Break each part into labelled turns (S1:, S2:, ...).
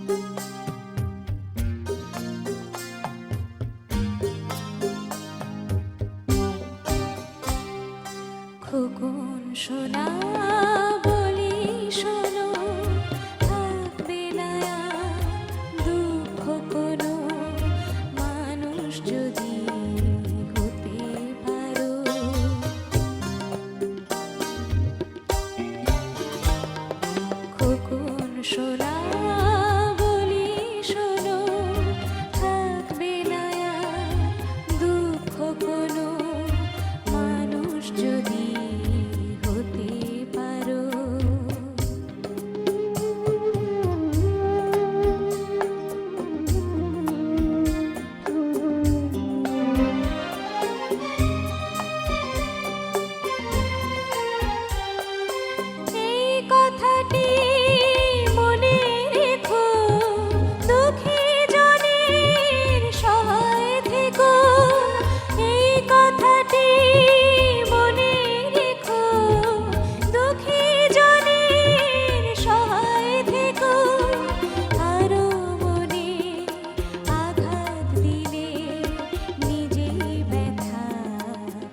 S1: খোকন সোনা বলি শোনো, থাকবে না দুঃখ কোনো, মানুষ যদি হতে পারো। খোকন সোনা বলি শোনো, থাকবে না দুঃখ কোনো, মানুষ যদি হতে পারো। এই কথাটি মনে রেখো, দুঃখী জনের সহায় থেকো। এই কথাটি মনে রেখো, দুঃখী জনের সহায় থেকো। আরো মনে আঘাত দিলে নিজেই ব্যথা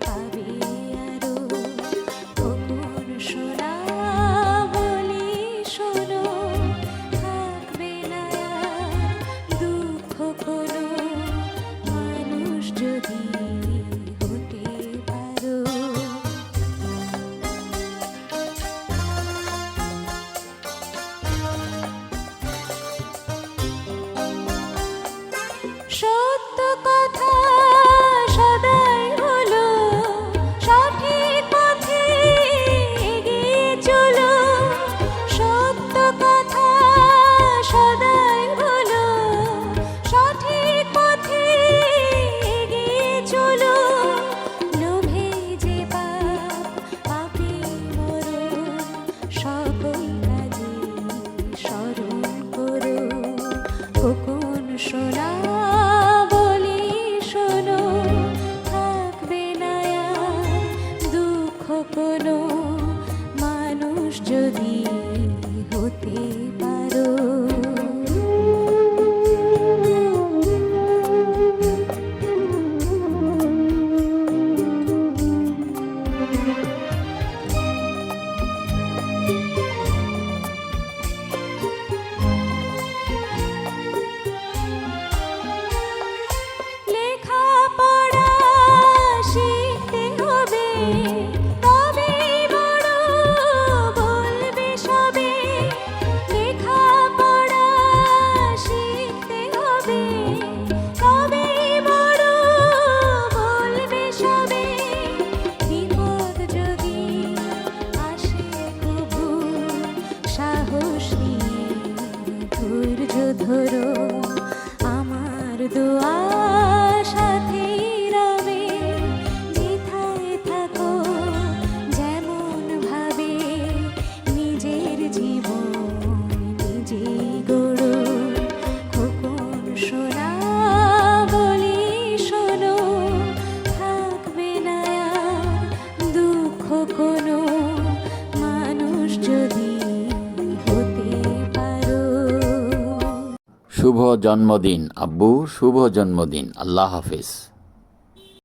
S1: পাবে আরো। খোকন সোনা বলি শোনো, থাকবে না দুঃখ কোনো, মানুষ যদি হতে পারো। সত্য কথা সদাই বলো, সঠিক পথে এগিয়ে চলো। সত্য কথা সদাই বলো, সঠিক পথে এগিয়ে চলো। লোভে যে পাপ, পাপে মরণ, সকল কাজে স্মরণ করো। খোকন সোনা বলি শোনো, থাকবে না দুঃখ কোনো, মানুষ যদি হতে পারো। লেখাপড়া শিখতে হবে, তবেই বড় বলবে সবে। লেখাপড়া শিখতে হবে, তবেই বড় বলবে সবে। বিপদ যদি আসে কভু, সাহস নিয়ে ধৈর্য ধরো। আমার দোয়া সাথেই রবে, যেথায় থাকো যেমন ভাবে, নিজের জীবন নিজেই গড়ো। খোকন সোনা বলি শোনো, থাকবে না দুঃখ কোনো, মানুষ যদি হতে পারো।
S2: শুভ জন্মদিন আব্বু, শুভ জন্মদিন। আল্লাহ হাফেজ।